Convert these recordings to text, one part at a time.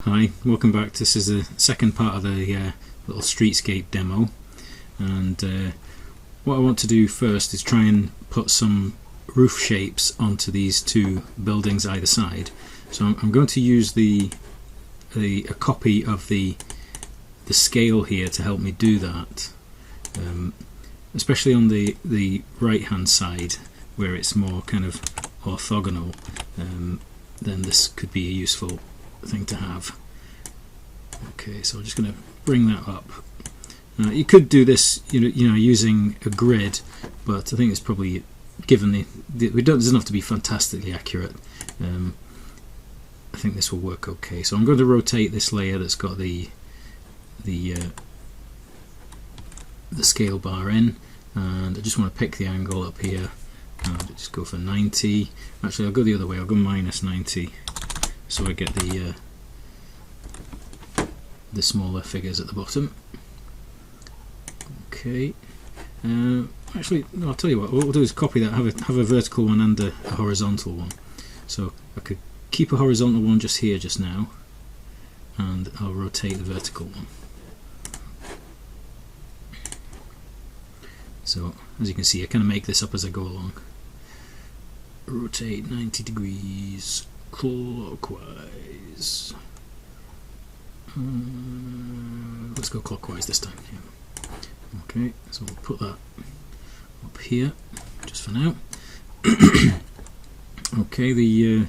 Hi, welcome back. This is the second part of the little Streetscape demo, and what I want to do first is try and put some roof shapes onto these two buildings either side. So I'm going to use a copy of the scale here to help me do that, especially on the right hand side where it's more kind of orthogonal. Then this could be a useful thing to have. Okay, so I'm just going to bring that up. You could do this, you know, using a grid, but I think it's probably, given it doesn't have to be fantastically accurate. I think this will work okay. So I'm going to rotate this layer that's got the scale bar in, and I just want to pick the angle up here. And just go for 90. Actually, I'll go the other way. I'll go minus 90, so I get the smaller figures at the bottom. Okay. Actually, no, I'll tell you what we'll do is copy that. Have a vertical one and a horizontal one. So I could keep a horizontal one just here, just now, and I'll rotate the vertical one. So as you can see, I kind of make this up as I go along. Rotate 90 degrees clockwise. Let's go clockwise this time. Yeah. Okay, so we'll put that up here just for now. Okay, the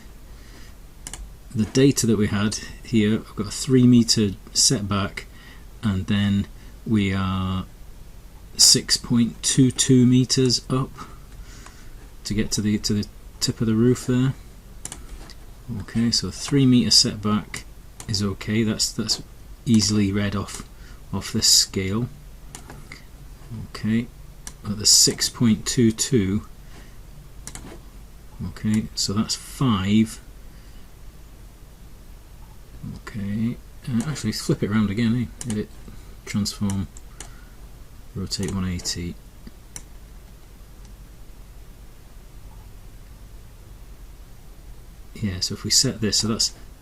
data that we had here, I've got a 3 meter setback, and then we are 6.22 meters up to get to the tip of the roof there. Okay, so 3 meter setback is okay. That's easily read off this scale. Okay, at the 6.22. Okay, so that's 5. Okay, actually flip it around again. Edit, transform, rotate 180. Yeah, so if we set this, so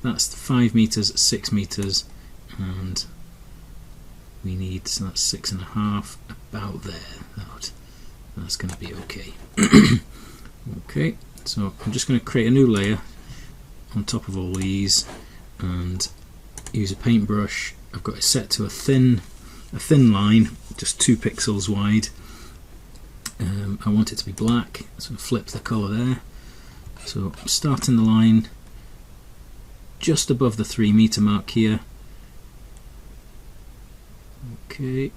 that's 5 meters, 6 meters, and we need, so that's 6.5, about there. That's going to be okay. Okay, so I'm just going to create a new layer on top of all these and use a paintbrush. I've got it set to a thin line, just 2 pixels wide. I want it to be black, so flip the colour there. So starting the line just above the 3 meter mark here. Okay.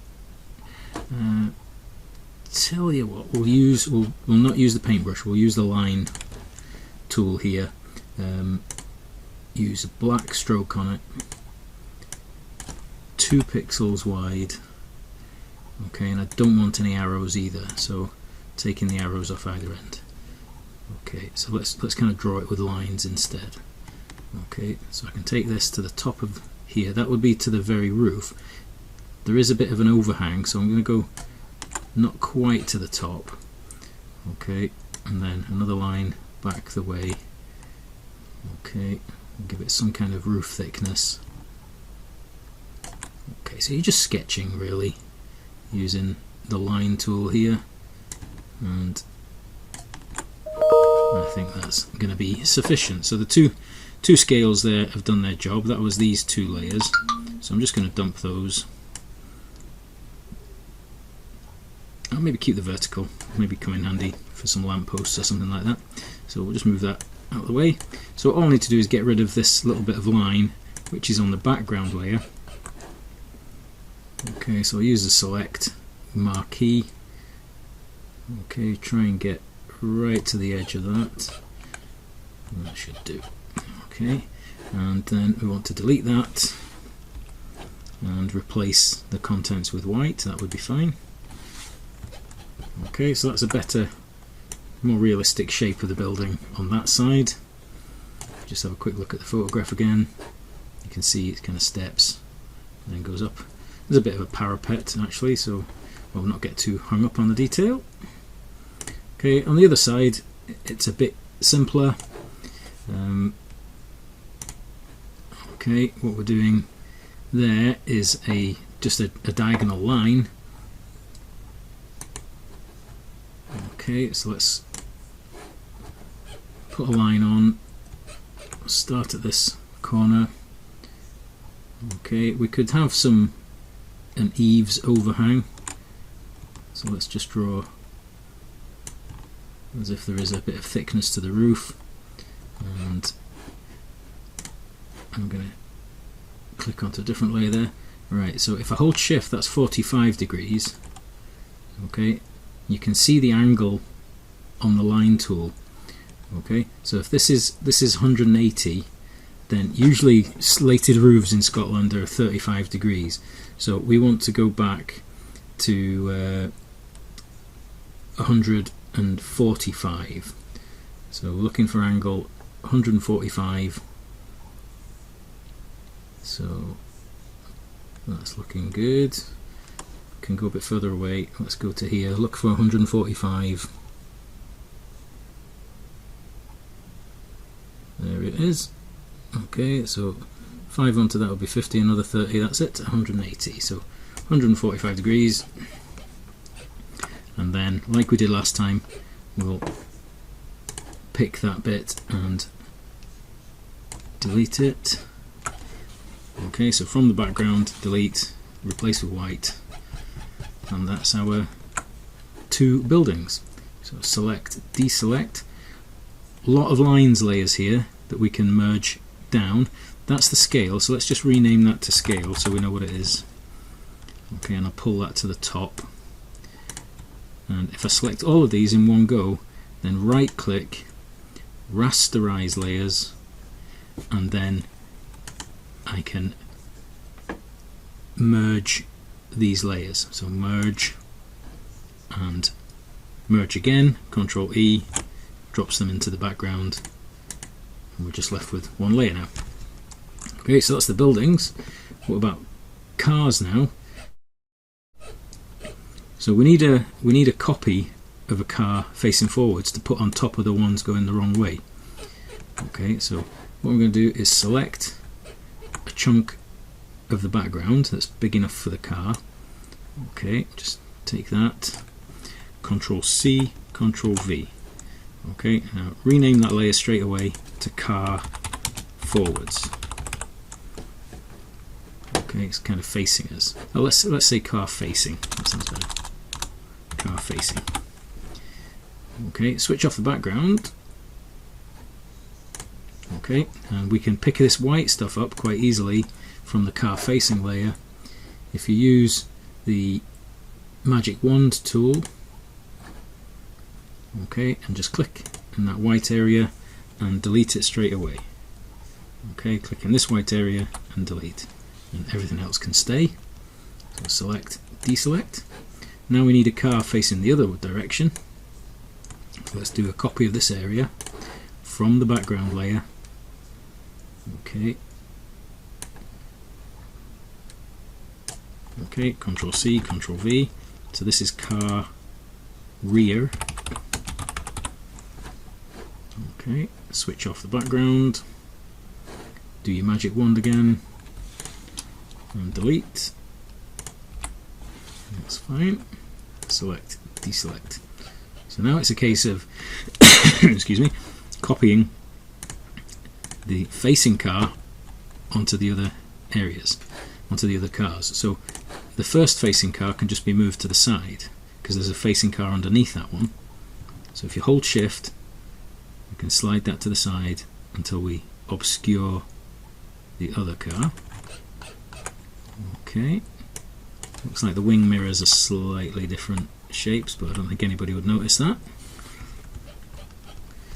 Tell you what, we'll not use the paintbrush. We'll use the line tool here. Use a black stroke on it. 2 pixels wide. Okay, and I don't want any arrows either, so taking the arrows off either end. Okay, so let's kind of draw it with lines instead. Okay, so I can take this to the top of here. That would be to the very roof. There is a bit of an overhang, so I'm going to go not quite to the top. Okay, and then another line back the way. Okay, give it some kind of roof thickness. Okay, so you're just sketching really, using the line tool here, and I think that's going to be sufficient. So the two scales there have done their job. That was these 2 layers. So I'm just going to dump those. I'll maybe keep the vertical, maybe come in handy for some lampposts or something like that. So we'll just move that out of the way. So all I need to do is get rid of this little bit of line which is on the background layer. Okay, so I'll use the select marquee. Okay, try and get right to the edge of that. That should do. Okay, and then we want to delete that and replace the contents with white. That would be fine. Okay, so that's a better, more realistic shape of the building on that side. Just have a quick look at the photograph again. You can see it kind of steps and then goes up. There's a bit of a parapet actually, so we'll not get too hung up on the detail. Okay, on the other side it's a bit simpler. Okay, what we're doing there is just a diagonal line. Okay, so let's put a line on, start at this corner. Okay, we could have an eaves overhang, so let's just draw as if there is a bit of thickness to the roof, and I'm going to click onto a different layer there. Right, so if I hold shift, that's 45 degrees. Okay, you can see the angle on the line tool. Okay, so if this is 180, then usually slated roofs in Scotland are 35 degrees. So we want to go back to 145. So we're looking for angle 145. So that's looking good. Can go a bit further away. Let's go to here. Look for 145. There it is. Okay, so 5 onto that will be 50, another 30, that's it, 180. So 145 degrees. And then, like we did last time, we'll pick that bit and delete it. Okay, so from the background, delete, replace with white. And that's our 2 buildings. So select, deselect. A lot of lines layers here that we can merge down. That's the scale, so let's just rename that to scale so we know what it is. Okay, and I'll pull that to the top. And if I select all of these in one go, then right click, rasterize layers, and then I can merge these layers. So merge and merge again, Control E, drops them into the background, and we're just left with one layer now. Okay, so that's the buildings. What about cars now? So we need a copy of a car facing forwards to put on top of the ones going the wrong way. Okay, so what I'm going to do is select a chunk of the background that's big enough for the car. Okay, just take that, Control C, Control V. Okay, now rename that layer straight away to car forwards. Okay, it's kind of facing us. Oh, let's say car facing. That sounds better. Car facing. Okay, switch off the background. Okay, and we can pick this white stuff up quite easily from the car facing layer. If you use the magic wand tool, okay, and just click in that white area and delete it straight away. Okay, click in this white area and delete, and everything else can stay. So select, deselect. Now we need a car facing the other direction. So let's do a copy of this area from the background layer. Okay. Okay, Control C, Control V. So this is car rear. Okay, switch off the background. Do your magic wand again. And delete. That's fine. Select, deselect. So now it's a case of excuse me, copying the facing car onto the other areas, onto the other cars. So the first facing car can just be moved to the side because there's a facing car underneath that one. So if you hold shift, you can slide that to the side until we obscure the other car. Okay, looks like the wing mirrors are slightly different shapes, but I don't think anybody would notice that.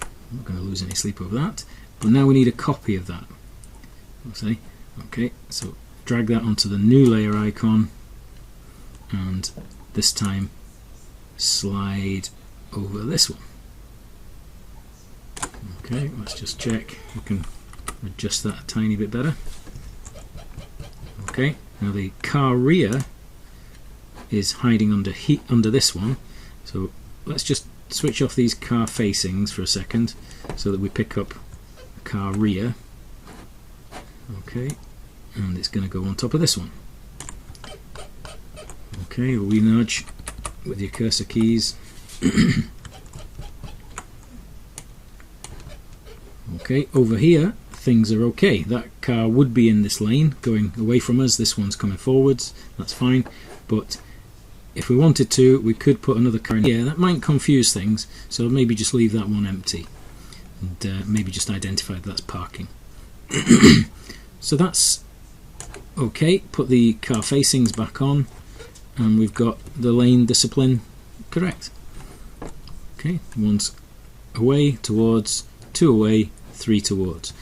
I'm not going to lose any sleep over that. But now we need a copy of that. Okay, so drag that onto the new layer icon, and this time slide over this one. Okay, let's just check. We can adjust that a tiny bit better. Okay, now the car rear is hiding under this one, so let's just switch off these car facings for a second so that we pick up car rear. Okay, and it's going to go on top of this one. Okay, a wee nudge with your cursor keys. Okay, over here things are okay. That car would be in this lane going away from us. This one's coming forwards, that's fine, but if we wanted to, we could put another car in here. That might confuse things, so maybe just leave that one empty and maybe just identify that's parking. So that's okay. Put the car facings back on and we've got the lane discipline correct. Okay, one's away, towards, two away, three towards.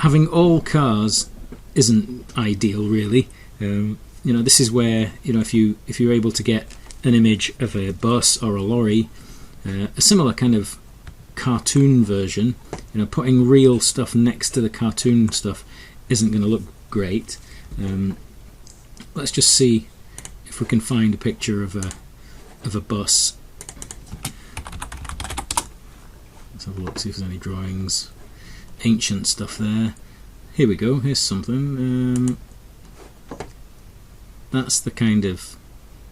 Having all cars isn't ideal really. You know, this is where, you know, if you're able to get an image of a bus or a lorry, a similar kind of cartoon version, you know, putting real stuff next to the cartoon stuff isn't going to look great. Let's just see if we can find a picture of a bus. Let's have a look, see if there's any drawings. Ancient stuff there. Here we go, here's something. That's the kind of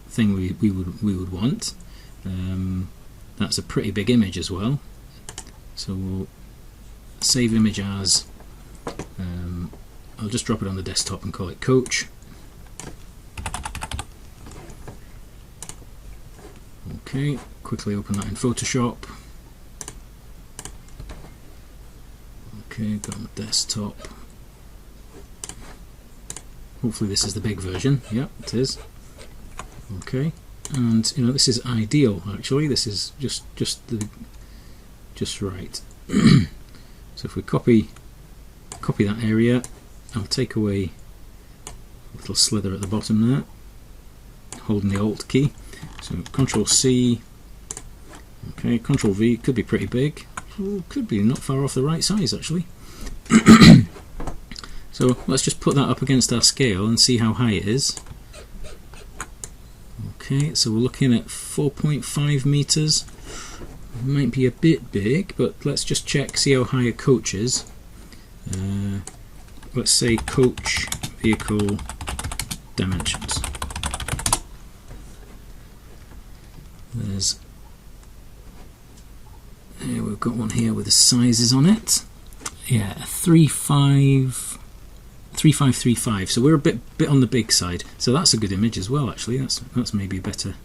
thing we would want. That's a pretty big image as well. So we'll save image as. I'll just drop it on the desktop and call it coach. Okay, quickly open that in Photoshop. Okay, got on the desktop. Hopefully this is the big version. Yeah, it is. Okay, and you know, this is ideal actually. This is just right. So if we copy that area, I'll take away a little slither at the bottom there, holding the Alt key. So Control C. Okay, Control V. Could be pretty big. Could be not far off the right size actually. So let's just put that up against our scale and see how high it is. Okay, so we're looking at 4.5 meters. Might be a bit big, but let's just check, see how high a coach is. Let's say coach vehicle dimensions. We've got one here with the sizes on it. Yeah, 3535. So we're a bit on the big side. So that's a good image as well. Actually, that's maybe a better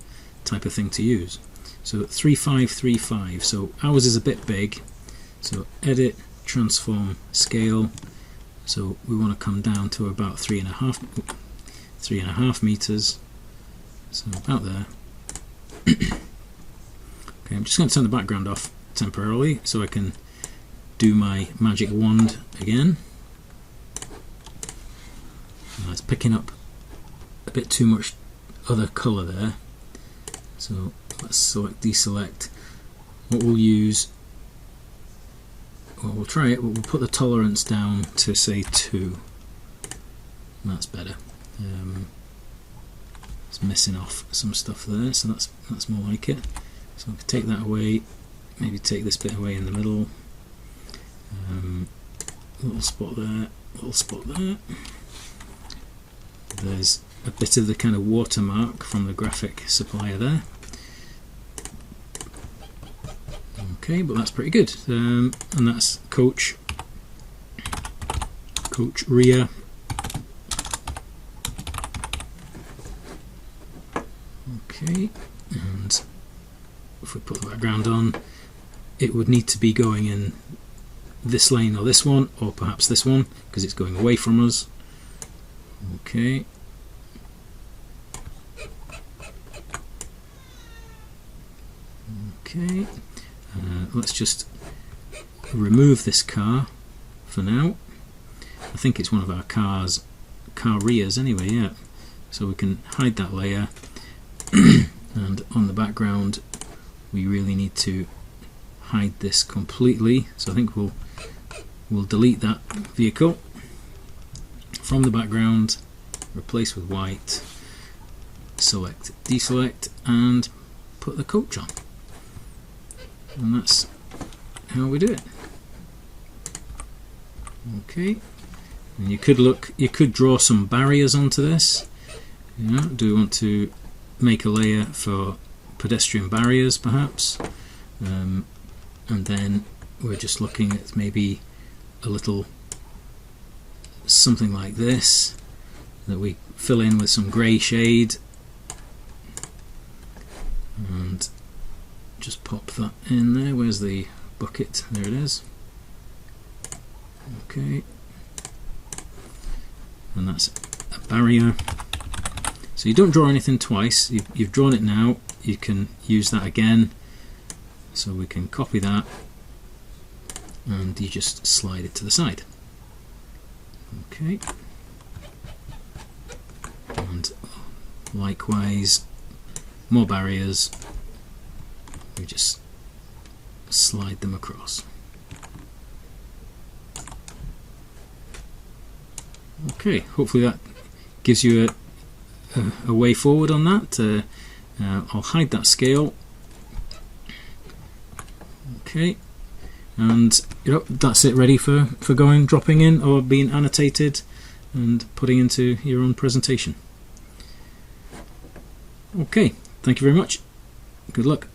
type of thing to use. So 3535. So ours is a bit big. So edit, transform, scale. So we want to come down to about 3.5 meters. So about there. Okay, I'm just going to turn the background off temporarily so I can do my magic wand again. It's picking up a bit too much other colour there. So let's select, deselect. What we'll use, well, we'll try it, we'll put the tolerance down to say 2. That's better. It's missing off some stuff there, so that's more like it. So I can take that away, maybe take this bit away in the middle. Little spot there, little spot there. There's a bit of the kind of watermark from the graphic supplier there. Okay, but that's pretty good. And that's coach rear. Okay, and if we put the background on, it would need to be going in this lane or this one, or perhaps this one, because it's going away from us. Okay. Okay. Let's just remove this car for now. I think it's one of our car rears anyway, yeah. So we can hide that layer. And on the background we really need to hide this completely, so I think we'll delete that vehicle from the background, replace with white, select, deselect, and put the coach on. And that's how we do it. Okay, And you could draw some barriers onto this. You know, do we want to make a layer for pedestrian barriers perhaps? And then we're just looking at maybe a little something like this that we fill in with some grey shade and just pop that in there. Where's the bucket? There it is. Okay, and that's a barrier. So you don't draw anything twice. You've drawn it now. You can use that again. So we can copy that and you just slide it to the side. Okay, and likewise more barriers, we just slide them across. Okay, hopefully that gives you a way forward on that. I'll hide that scale. Okay, and that's it, ready for dropping in or being annotated and putting into your own presentation. Okay, thank you very much. Good luck.